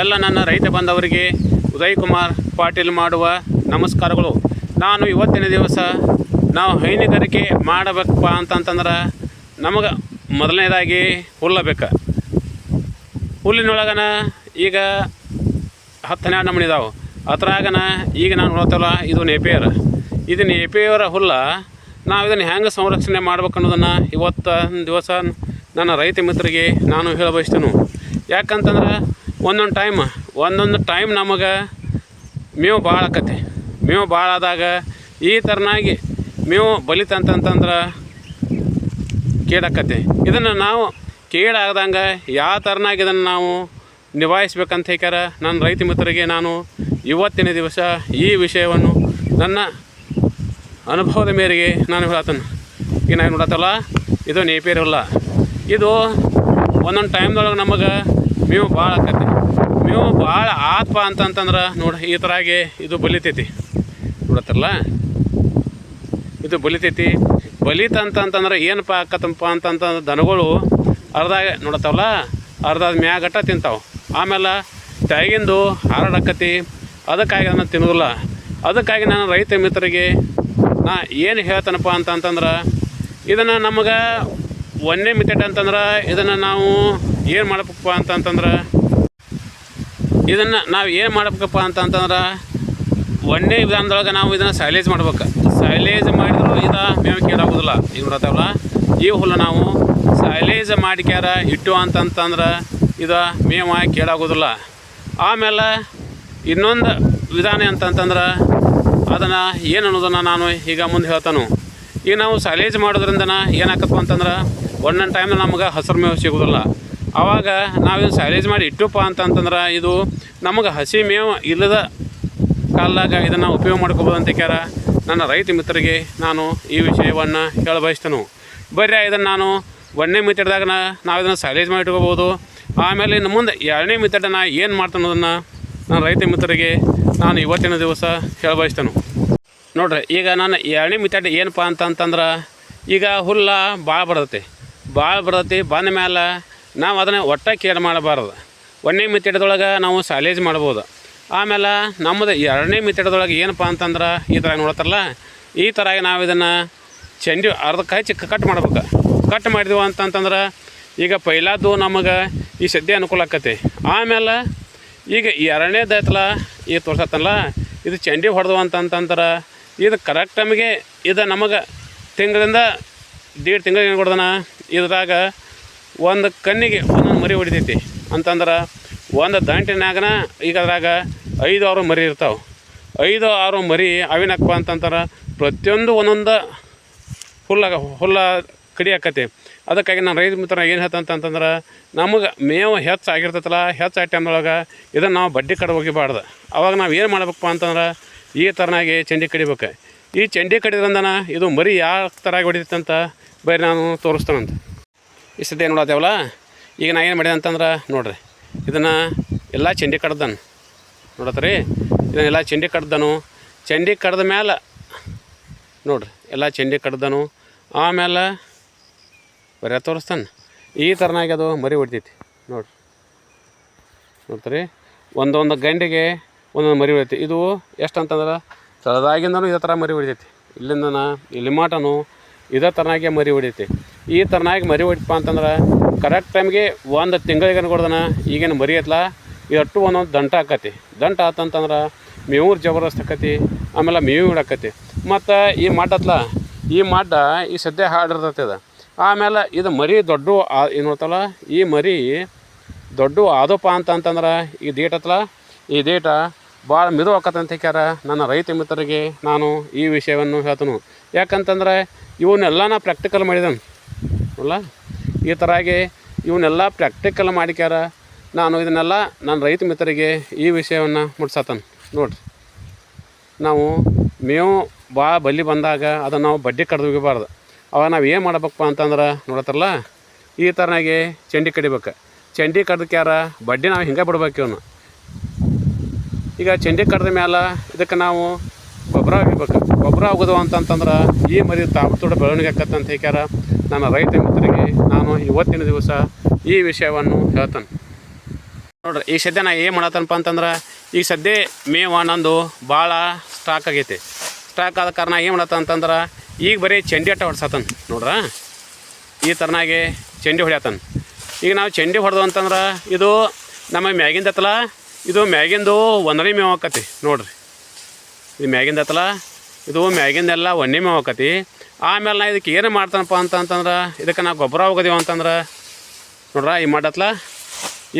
ಎಲ್ಲ ನನ್ನ ರೈತ ಬಾಂಧವರಿಗೆ ಉದಯ್ ಕುಮಾರ್ ಪಾಟೀಲ್ ಮಾಡುವ ನಮಸ್ಕಾರಗಳು. ನಾನು ಇವತ್ತಿನ ದಿವಸ ನಾವು ಹೈನುಗಾರಿಕೆ ಮಾಡಬೇಕಪ್ಪ ಅಂತಂತಂದ್ರೆ ನಮಗೆ ಮೊದಲನೇದಾಗಿ ಹುಲ್ಲ ಬೇಕು. ಹುಲ್ಲಿನೊಳಗನ ಈಗ 10-12 ನಮೂನೆ ಇದಾವೆ. ಅದ್ರಾಗನ ಈಗ ನಾನು ನೋಡ್ತಲ್ಲ, ಇದು ನೇಪಿಯರ್. ಇದು ನೇಪಿಯರ ಹುಲ್ಲ. ನಾವು ಇದನ್ನು ಹೆಂಗೆ ಸಂರಕ್ಷಣೆ ಮಾಡ್ಬೇಕು ಅನ್ನೋದನ್ನು ಇವತ್ತು ದಿವಸ ನನ್ನ ರೈತ ಮಿತ್ರರಿಗೆ ನಾನು ಹೇಳಬಯಸ್ತೇನೆ. ಯಾಕಂತಂದ್ರೆ ಒಂದೊಂದು ಟೈಮ್ ನಮಗೆ ಮೇವು ಭಾಳ ಆಕತಿ. ಮೇವು ಭಾಳ ಆದಾಗ ಈ ಥರನಾಗಿ ಮೇವು ಬಲಿತಂತಂದ್ರೆ ಕೇಡಾಕತಿ. ಇದನ್ನು ನಾವು ಕೇಡಾಗ್ದಂಗೆ ಯಾವ ಥರನಾಗಿ ಇದನ್ನು ನಾವು ನಿಭಾಯಿಸ್ಬೇಕಂತ ಹೇಳ್ಯಾರ ನನ್ನ ರೈತ ಮಿತ್ರರಿಗೆ ನಾನು ಇವತ್ತಿನ ದಿವಸ ಈ ವಿಷಯವನ್ನು ನನ್ನ ಅನುಭವದ ಮೇರೆಗೆ ನಾನು ಹೇಳತ್ತೇನೆ. ಈಗ ನಾನು ನೋಡತ್ತಲ್ಲ, ಇದು ನೇಪಿಯರ್ ಹುಲ್ಲ. ಇದು ಒಂದೊಂದು ಟೈಮ್ದೊಳಗೆ ನಮಗೆ ಮೇವು ಭಾಳ ಆಕತಿ. ಮೇವು ಭಾಳ ಆತ್ಪ ಅಂತಂತಂದ್ರೆ ನೋಡಿ ಈ ಥರಾಗಿ ಇದು ಬಲಿತೈತಿ. ನೋಡತ್ತಲ್ಲ, ಇದು ಬಲಿತೈತಿ. ಬಲಿತಂತಂತಂದ್ರೆ ಏನಪ್ಪ ಆಕತ್ತಪ್ಪ ಅಂತಂತಂದ್ರೆ ದನಗಳು ನೋಡತ್ತವಲ್ಲ, ಅರ್ಧದ ಮ್ಯಾಗಟ್ಟ ತಿಂತಾವೆ. ಆಮೇಲೆ ತೆಗಿಂದು ಹಾರಾಡಕತಿ. ಅದಕ್ಕಾಗಿ ಅದನ್ನು ತಿನ್ನೋದಿಲ್ಲ. ಅದಕ್ಕಾಗಿ ನಾನು ರೈತ ಮಿತ್ರರಿಗೆ ನಾ ಏನು ಹೇಳ್ತಾನಪ್ಪ ಅಂತಂತಂದ್ರೆ, ಇದನ್ನು ನಮಗೆ ಒಂದೇ ಮೆಥಡ್ ಅಂತಂದ್ರೆ ಇದನ್ನು ನಾವು ಏನು ಮಾಡಬೇಕಪ್ಪ ಅಂತಂತಂದ್ರೆ ಒಂದೇ ವಿಧಾನದೊಳಗೆ ನಾವು ಇದನ್ನು ಸೈಲೇಜ್ ಮಾಡ್ಬೇಕು. ಸೈಲೇಜ್ ಮಾಡಿದ್ರು ಇದು ಮೇವು ಕೇಳಾಗೋದಿಲ್ಲ. ಈಗ ನೋಡತ್ತವಲ್ಲ, ಈ ಹುಲ್ಲು ನಾವು ಸೈಲೇಜ್ ಮಾಡಿಕ್ಯಾರ ಇಟ್ಟು ಅಂತಂತಂದ್ರೆ ಇದು ಮೇವು ಕೇಳಾಗೋದಿಲ್ಲ. ಆಮೇಲೆ ಇನ್ನೊಂದು ವಿಧಾನ ಅಂತಂತಂದ್ರೆ ಅದನ್ನು ಏನು ಅನ್ನೋದನ್ನು ನಾನು ಈಗ ಮುಂದೆ ಹೇಳ್ತಾನು. ಈಗ ನಾವು ಸೈಲೇಜ್ ಮಾಡೋದ್ರಿಂದ ಏನಾಕತ್ತಪ್ಪ ಅಂತಂದ್ರೆ ಒಂದೊಂದು ಟೈಮ್ನ ನಮಗೆ ಹಸಿರು ಮೇವು ಸಿಗೋದಿಲ್ಲ. ಆವಾಗ ನಾವಿದು ಸೈಲೇಜ್ ಮಾಡಿ ಇಟ್ಟುಪ್ಪ ಅಂತಂತಂದ್ರೆ ಇದು ನಮಗೆ ಹಸಿ ಮೇವು ಇಲ್ಲದ ಕಾಲದಾಗ ಇದನ್ನು ಉಪಯೋಗ ಮಾಡ್ಕೋಬೋದು ಅಂತ ಹೇಳ್ಯಾರ ನನ್ನ ರೈತ ಮಿತ್ರರಿಗೆ ನಾನು ಈ ವಿಷಯವನ್ನು ಹೇಳಬಯಸ್ತೇನೆ. ಬರ್ರಿ, ಇದನ್ನು ನಾನು ಒಂದನೇ ಮೆಥಡ್ದಾಗ ನಾವು ಇದನ್ನು ಸೈಲೇಜ್ ಮಾಡಿ ಇಟ್ಕೋಬೋದು. ಆಮೇಲೆ ಇನ್ನು ಮುಂದೆ ಎರಡನೇ ಮೆಥಡನ್ನು ಏನು ಮಾಡ್ತಾನೆ ಅನ್ನೋದನ್ನು ನನ್ನ ರೈತ ಮಿತ್ರರಿಗೆ ನಾನು ಇವತ್ತಿನ ದಿವಸ ಹೇಳಬಯಸ್ತೇನೆ. ನೋಡ್ರಿ, ಈಗ ನಾನು ಎರಡನೇ ಮೆಥಡ್ ಏನಪ್ಪ ಅಂತಂತಂದ್ರೆ, ಈಗ ಹುಲ್ಲ ಭಾಳ ಬರ್ತೈತಿ. ಬಂದ ಮೇಲೆ ನಾವು ಅದನ್ನು ಕೇರ್ ಮಾಡಬಾರ್ದು. ಒಂದನೇ ಮೆಥಡ್ದೊಳಗೆ ನಾವು ಸೈಲೇಜ್ ಮಾಡ್ಬೋದು. ಆಮೇಲೆ ನಮ್ಮದು ಎರಡನೇ ಮೆಥಡ್ದೊಳಗೆ ಏನಪ್ಪ ಅಂತಂದ್ರೆ ಈ ಥರ ನೋಡ್ತಾರಲ್ಲ, ಈ ಥರ ನಾವು ಇದನ್ನು ಚಂಡಿ ಅರ್ಧಕ್ಕೆ ಹಚ್ಚಿ ಕಟ್ ಮಾಡ್ಬೇಕು. ಕಟ್ ಮಾಡಿದ್ವು ಅಂತಂತಂದ್ರೆ ಈಗ ಪೈಲಾದ್ದು ನಮಗೆ ಈ ಸದ್ಯ ಅನುಕೂಲ ಆಕತಿ. ಆಮೇಲೆ ಈಗ ಎರಡನೇದೈತಲ್ಲ, ಈಗ ತೋರ್ಸತ್ತಲ್ಲ, ಇದು ಚಂಡಿ ಹೊಡೆದು ಅಂತಂತಂದ್ರೆ ಇದು ಕರೆಕ್ಟ್ ಟೈಮಿಗೆ ಇದು ನಮಗೆ ತಿಂಗಳಿಂದ 1.5 ತಿಂಗಳಿಗೆ ಏನು ಕೊಡ್ದಾನ. ಇದ್ರಾಗ ಒಂದು ಕಣ್ಣಿಗೆ ಒಂದೊಂದು ಮರಿ ಹೊಡಿತೈತಿ ಅಂತಂದ್ರೆ ಒಂದು ದಂಟಿನಾಗನ ಈಗ ಅದ್ರಾಗ 5-6 ಮರಿ ಇರ್ತಾವೆ. 5-6 ಮರಿ ಅವಿನಪ್ಪ ಅಂತಂತಾರೆ ಪ್ರತಿಯೊಂದು ಒಂದೊಂದು ಹುಲ್ಲ ಕಡಿ ಆಕತಿ. ಅದಕ್ಕಾಗಿ ನಾನು ರೈತ ಮಿತ್ರ ಏನು ಹೇಳ್ತಂತಂದ್ರೆ, ನಮಗೆ ಮೇವು ಹೆಚ್ಚಾಗಿರ್ತೈತಲ್ಲ, ಹೆಚ್ಚಾಗಿ ಟೈಮ್ದೊಳಗೆ ಇದನ್ನು ನಾವು ಬಡ್ಡಿ ಕಡೆ ಹೋಗಿಬಾರ್ದು. ಅವಾಗ ನಾವು ಏನು ಮಾಡ್ಬೇಕಪ್ಪ ಅಂತಂದ್ರೆ ಈ ಥರನಾಗಿ ಚಂಡಿ ಕಡಿಬೇಕು. ಈ ಚಂಡಿ ಕಡಿದ್ರಿಂದ ಇದು ಮರಿ ಯಾವ ಥರ ಹೊಡಿತೈತೆ ಅಂತ ಬರೀ ನಾನು ತೋರಿಸ್ತಾನಂತ. ಈ ಸದ್ಯ ನೋಡತ್ತೇವಲ್ಲ, ಈಗ ನಾ ಏನು ಮಾಡಿದೆ ಅಂತಂದ್ರೆ ನೋಡಿರಿ, ಇದನ್ನು ಎಲ್ಲ ಚಂಡಿ ಕಡ್ದಾನು ನೋಡತ್ತೀರಿ. ಇದನ್ನೆಲ್ಲ ಚಂಡಿ ಕಡ್ದನು. ಚಂಡಿ ಕಡ್ದ ಮೇಲೆ ನೋಡಿರಿ, ಎಲ್ಲ ಚಂಡಿ ಕಡ್ದನು. ಆಮೇಲೆ ಬರೀ ತೋರಿಸ್ತಾನೆ ಈ ಥರನಾಗಿ ಅದು ಮರಿ ಹೊಡಿತೈತಿ. ನೋಡ್ತೀರಿ, ಒಂದೊಂದು ಗಂಡಿಗೆ ಒಂದೊಂದು ಮರಿ ಹೊಡಿತೈತಿ. ಇದು ಎಷ್ಟು ಅಂತಂದ್ರೆ ತಳದಾಗಿಂದನೂ ಇದೇ ಥರ ಮರಿ ಹೊಡಿತೈತಿ. ಇಲ್ಲಿ ಮಾಟನು ಇದೇ ಥರನಾಗೆ ಮರಿ ಹೊಡಿತೈತಿ. ಈ ಥರನಾಗಿ ಮರಿ ಹೊಡಿತಪ್ಪ ಅಂತಂದ್ರೆ ಕರೆಕ್ಟ್ ಟೈಮ್ಗೆ ಒಂದು ತಿಂಗಳಿಗೆ ಕೊಡ್ದಾನ. ಈಗೇನು ಮರಿ ಐತಲ್ಲ, ಇದಟ್ಟು ಒಂದೊಂದು ದಂಟ ಆಕತಿ. ದಂಟ ಆತಂತಂದ್ರೆ ಮೇವು ಜಬರ್ದಸ್ತ್ ಆಕತಿ. ಆಮೇಲೆ ಮೇವು ಇಡಾಕತಿ. ಮತ್ತು ಈ ಮಡ್ಡತ್ಲ, ಈ ಮಡ್ಡ ಈ ಸದ್ಯ ಹಾಡಿರ್ತೈತಿ ಅದು. ಆಮೇಲೆ ಇದು ಮರಿ ದೊಡ್ಡ ಏನು ನೋಡ್ತಲ್ಲ, ಈ ಮರಿ ದೊಡ್ಡ ಆದಪ್ಪ ಅಂತಂತಂದ್ರೆ ಈ ಡೇಟತ್ಲ, ಈ ಡೇಟ ಭಾಳ ಮಿದು ಆಕತ್ತಂತ ಹೇಳ್ಯಾರ ನನ್ನ ರೈತ ಮಿತ್ರರಿಗೆ ನಾನು ಈ ವಿಷಯವನ್ನು ಹೇಳ್ತೇನೆ. ಯಾಕಂತಂದ್ರೆ ಇವನ್ನೆಲ್ಲ ನಾ ಪ್ರಾಕ್ಟಿಕಲ್ ಮಾಡಿದನು ಅಲ್ಲ. ಈ ಥರಾಗಿ ಇವನ್ನೆಲ್ಲ ಪ್ರಾಕ್ಟಿಕಲ್ ಮಾಡಿಕ್ಯಾರ. ನಾನು ಇದನ್ನೆಲ್ಲ ನನ್ನ ರೈತ ಮಿತ್ರರಿಗೆ ಈ ವಿಷಯವನ್ನು ಮುಟ್ಸತ್ತಾನೆ. ನೋಡಿರಿ, ನಾವು ಮೇವು ಭಾಳ ಬಲಿ ಬಂದಾಗ ಅದನ್ನು ನಾವು ಬಡ್ಡಿ ಕಡ್ದು ಹೋಗಬಾರ್ದು. ಅವಾಗ ನಾವು ಏನು ಮಾಡ್ಬೇಕಪ್ಪ ಅಂತಂದ್ರೆ ನೋಡತ್ತಲ್ಲ, ಈ ಥರನಾಗಿ ಚಂಡಿ ಕಡಿಬೇಕು. ಚಂಡಿ ಕಡ್ದಕ್ಯಾರ ಬಡ್ಡಿ ನಾವು ಹಿಂಗೆ ಬಿಡ್ಬೇಕು. ಇವನು ಈಗ ಚಂಡಿ ಕಡ್ದ ಮೇಲೆ ಇದಕ್ಕೆ ನಾವು ಗೊಬ್ಬರ ಹೋಗಿಬೇಕು. ಗೊಬ್ಬರ ಹೋಗೋದು ಅಂತಂತಂದ್ರೆ ಈ ಮರಿ ತಾಬತ್ತೋಡ ಬೆಳವಣಿಗೆ ಆಕತ್ತಂತ ಹೇಳ್ಯಾರ ನನ್ನ ರೈತ ಮಿತ್ರರಿಗೆ ನಾನು ಇವತ್ತಿನ ದಿವಸ ಈ ವಿಷಯವನ್ನು ಹೇಳ್ತಾನೆ. ನೋಡ್ರಿ ಈಗ ಸದ್ಯ ನಾ ಏನು ಮಾಡತ್ತನಪ್ಪ ಅಂತಂದ್ರೆ ಈಗ ಸದ್ಯ ಮೇವ ನಂದು ಭಾಳ ಸ್ಟಾಕ್ ಆಗೈತಿ. ಸ್ಟಾಕ್ ಆದ ಕಾರಣ ಏನು ಮಾಡತ್ತ ಅಂತಂದ್ರೆ ಈಗ ಬರೀ ಚಂಡಿ ಅಟ್ಟ ಹೊಡ್ಸತ್ತನ ನೋಡ್ರ, ಈ ಥರನಾಗೆ ಚಂಡಿ ಹೊಡ್ಯತನ. ಈಗ ನಾವು ಚಂಡಿ ಹೊಡೆದು ಅಂತಂದ್ರೆ ಇದು ನಮ್ಮ ಮ್ಯಾಗಿಂದ ಹತ್ತಲ, ಇದು ಮ್ಯಾಗಿಂದು ಒಂದನೇ ಮೇವು ಆಕತಿ ನೋಡ್ರಿ. ಇದು ಮ್ಯಾಗಿಂದ ಹತ್ತಲ, ಇದು ಮ್ಯಾಗಿಂದೆಲ್ಲ ಒಂದೇ ಮೇವು ಆಕತಿ. ಆಮೇಲೆ ನಾ ಇದಕ್ಕೆ ಏನು ಮಾಡ್ತಾನಪ್ಪ ಅಂತಂದ್ರೆ ಇದಕ್ಕೆ ನಾವು ಗೊಬ್ಬರ ಹೋಗೋದೀವ ಅಂತಂದ್ರೆ ನೋಡ್ರ, ಈ ಮಾಡತ್ಲ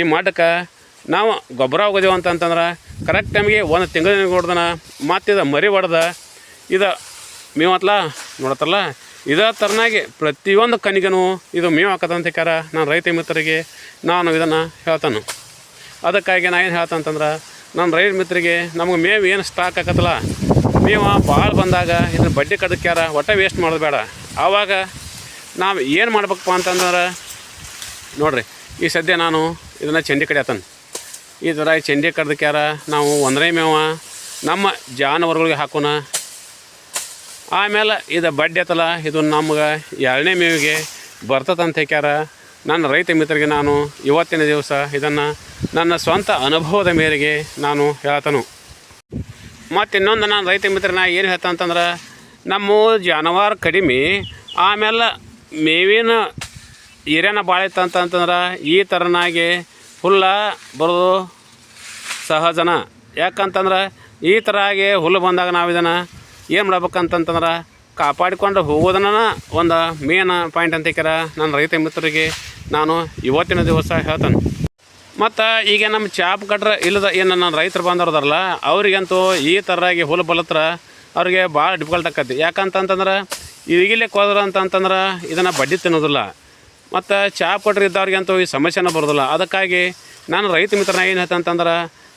ಈ ಮಾಡಕ್ಕೆ ನಾವು ಗೊಬ್ಬರ ಹೋಗೋದೀವ ಅಂತಂದ್ರೆ ಕರೆಕ್ಟ್ ಟೈಮಿಗೆ ಒಂದು ತಿಂಗಳ ಹೊಡ್ದನ ಮತ್ತು ಮರಿ ಹೊಡೆದ ಇದು ಮೇವತ್ಲ ನೋಡತ್ತಲ್ಲ. ಇದೇ ಥರನಾಗಿ ಪ್ರತಿಯೊಂದು ಕನಿಗೂ ಇದು ಮೇವು ಹಾಕತ್ತಂತ ನಾನು ರೈತ ಮಿತ್ರರಿಗೆ ನಾನು ಇದನ್ನು ಹೇಳ್ತಾನೆ. ಅದಕ್ಕಾಗಿ ನಾ ಏನು ಹೇಳ್ತಂತಂದ್ರೆ ನನ್ನ ರೈತ ಮಿತ್ರರಿಗೆ ನಮಗೆ ಮೇವು ಏನು ಸ್ಟಾಕ್ ಆಕತ್ತಲ್ಲ, ಮೇವು ಭಾಳ ಬಂದಾಗ ಇದನ್ನು ಬಡ್ಡಿ ಕದಕ್ಯಾರ ಒಟ್ಟು ವೇಸ್ಟ್ ಮಾಡೋದು ಬೇಡ. ಆವಾಗ ನಾವು ಏನು ಮಾಡ್ಬೇಕಪ್ಪ ಅಂತಂದ್ರೆ ನೋಡಿರಿ, ಈ ಸದ್ಯ ನಾನು ಇದನ್ನು ಚಂಡಿ ಕಡಿಯತ್ತಾನೆ. ಈ ಥರ ಚಂಡಿ ಕಡ್ದಕ್ಯಾರ ನಾವು ಒಂದನೇ ಮೇವ ನಮ್ಮ ಜಾನುವಾರುಗಳಿಗೆ ಹಾಕೋಣ. ಆಮೇಲೆ ಇದು ಬಡ್ಡಿ ಐತಲ್ಲ, ಇದು ನಮ್ಗೆ ಎರಡನೇ ಮೇವಿಗೆ ಬರ್ತದಂತ ಹೇಳ್ಯಾರ. ನನ್ನ ರೈತ ಮಿತ್ರರಿಗೆ ನಾನು ಇವತ್ತಿನ ದಿವಸ ಇದನ್ನು ನನ್ನ ಸ್ವಂತ ಅನುಭವದ ಮೇರೆಗೆ ನಾನು ಹೇಳ್ತಾನು. ಮತ್ತು ಇನ್ನೊಂದು ನಾನು ರೈತ ಮಿತ್ರನ ಏನು ಹೇಳ್ತಂತಂದ್ರೆ ನಮ್ಮ ಜಾನುವಾರು ಕಡಿಮೆ, ಆಮೇಲೆ ಮೇವಿನ ಹಿರಿಯನ ಭಾಳ ಇತ್ತಂತಂದ್ರೆ ಈ ಥರನಾಗಿ ಹುಲ್ಲ ಬರೋದು ಸಹಜನ. ಯಾಕಂತಂದ್ರೆ ಈ ಥರ ಆಗಿ ಹುಲ್ಲು ಬಂದಾಗ ನಾವು ಇದನ್ನು ಏನು ಮಾಡ್ಬೇಕಂತಂತಂದ್ರೆ ಕಾಪಾಡಿಕೊಂಡು ಹೋಗೋದನ್ನ ಒಂದು ಮೇನ್ ಪಾಯಿಂಟ್ ಅಂತ ನನ್ನ ರೈತ ಮಿತ್ರರಿಗೆ ನಾನು ಇವತ್ತಿನ ದಿವಸ ಹೇಳ್ತಾನೆ. ಮತ್ತು ಈಗ ನಮ್ಮ ಚಾಪ್ ಕಟ್ರ ಇಲ್ಲದ ಏನು ನನ್ನ ರೈತರು ಬಂದವ್ರದಾರಲ್ಲ ಅವ್ರಿಗಂತೂ ಈ ಥರವಾಗಿ ಹುಲ್ಲು ಬಲತ್ರ ಅವ್ರಿಗೆ ಭಾಳ ಡಿಫಿಕಲ್ಟ್ ಆಕತಿ. ಯಾಕಂತಂತಂದ್ರೆ ಈಗಿಲ್ಲೇ ಹೋದ್ರ ಅಂತಂತಂದ್ರೆ ಇದನ್ನು ಬಡ್ಡಿ ತಿನ್ನೋದಿಲ್ಲ. ಮತ್ತು ಚಾಪ್ ಕಟ್ರ ಇದ್ದವ್ರಿಗಂತೂ ಈ ಸಮಸ್ಯೆನ ಬರೋದಿಲ್ಲ. ಅದಕ್ಕಾಗಿ ನಾನು ರೈತ ಮಿತ್ರನ ಏನು ಹೇಳ್ತಂತಂದ್ರೆ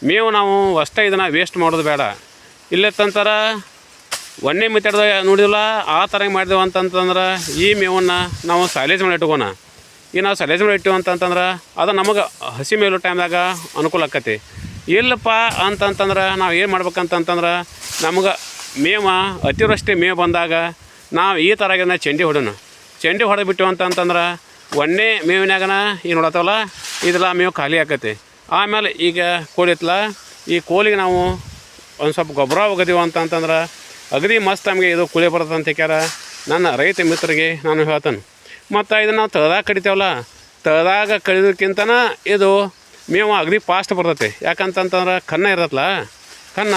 ಮೇವು ನಾವು ಅಷ್ಟೇ ಇದನ್ನು ವೇಸ್ಟ್ ಮಾಡೋದು ಬೇಡ. ಇಲ್ಲತ್ತಂತಾರ ಒಂದೇ ಮೆಥಡ್ ನೋಡಿದಿಲ್ಲ ಆ ಥರ ಮಾಡಿದೆವು ಅಂತಂತಂದ್ರೆ ಈ ಮೇವನ್ನು ನಾವು ಸೈಲೇಜ್ ಮಾಡಿ ಇಟ್ಕೋಣ. ಈಗ ನಾವು ಸೈಲೇಜ್ ಮಾಡಿ ಇಟ್ಟಿವಿ ಅಂತಂತಂದ್ರೆ ಅದು ನಮಗೆ ಹಸಿ ಮೇಲು ಟೈಮ್ದಾಗ ಅನುಕೂಲ ಆಕತಿ. ಇಲ್ಲಪ್ಪ ಅಂತಂತಂದ್ರೆ ನಾವು ಏನು ಮಾಡ್ಬೇಕಂತಂತಂದ್ರೆ ನಮ್ಗೆ ಮೇವು ಅತಿವೃಷ್ಟಿ ಮೇವು ಬಂದಾಗ ನಾವು ಈ ಥರ ಚಂಡಿ ಹೊಡೋಣ. ಚಂಡಿ ಹೊಡೆದ್ಬಿಟ್ಟು ಅಂತಂತಂದ್ರೆ ಒಂದೇ ಮೇವಿನಾಗನ ಈಗ ನೋಡತ್ತವಲ್ಲ ಇದೆಲ್ಲ ಮೇವು ಖಾಲಿ ಆಕತಿ. ಆಮೇಲೆ ಈಗ ಕೋಳಿ ಇತ್ತಲ್ಲ, ಈ ಕೋಳಿಗೆ ನಾವು ಒಂದು ಸ್ವಲ್ಪ ಗೊಬ್ಬರ ಹೋಗೋದೀವ ಅಂತಂತಂದ್ರೆ ಅಗದಿ ಮಸ್ತ್ ನಮಗೆ ಇದು ಕುಳಿ ಬರ್ತದೆ ಅಂತ ಹೇಳ್ಯಾರ ನನ್ನ ರೈತ ಮಿತ್ರರಿಗೆ ನಾನು ಹೇಳ್ತಾನೆ. ಮತ್ತು ಇದನ್ನು ನಾವು ತಳದಾಗ ಕಡಿತೇವಲ್ಲ, ತಳದಾಗ ಕಡಿಯೋದಕ್ಕಿಂತನ ಇದು ಮೇವು ಅಗದಿ ಫಾಸ್ಟ್ ಬರ್ತೈತೆ. ಯಾಕಂತಂತಂದ್ರೆ ಕನ್ನ ಇರತ್ತಲ್ಲ, ಕನ್ನ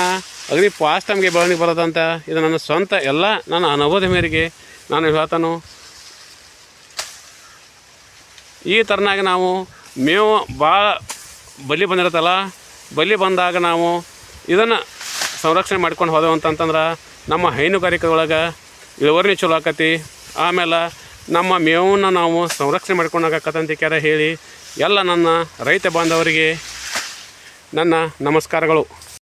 ಅಗದಿ ಫಾಸ್ಟ್ ನಮಗೆ ಬೆಳವಣಿಗೆ ಬರೋದಂತ ಇದು ನನ್ನ ಸ್ವಂತ ಎಲ್ಲ ನನ್ನ ಅನುಭವದ ಮೇರೆಗೆ ನಾನು ಹೇಳ್ತಾನು. ಈ ಥರನಾಗಿ ನಾವು ಮೇವು ಭಾಳ ಬಲಿ ಬಂದಿರುತ್ತಲ್ಲ, ಬಲಿ ಬಂದಾಗ ನಾವು ಇದನ್ನು ಸಂರಕ್ಷಣೆ ಮಾಡ್ಕೊಂಡು ಹೋದೆವು ಅಂತಂತಂದ್ರೆ ನಮ್ಮ ಹೈನುಗಾರಿಕೆ ಇಳುವರಿ ಚಲೋ ಆಕತಿ. ಆಮೇಲೆ ನಮ್ಮ ಮೇವನ್ನು ನಾವು ಸಂರಕ್ಷಣೆ ಮಾಡ್ಕೊಂಡಾಗತ್ತಂತ ಹೇಳಿ ಎಲ್ಲ ನನ್ನ ರೈತ ಬಾಂಧವರಿಗೆ ನನ್ನ ನಮಸ್ಕಾರಗಳು.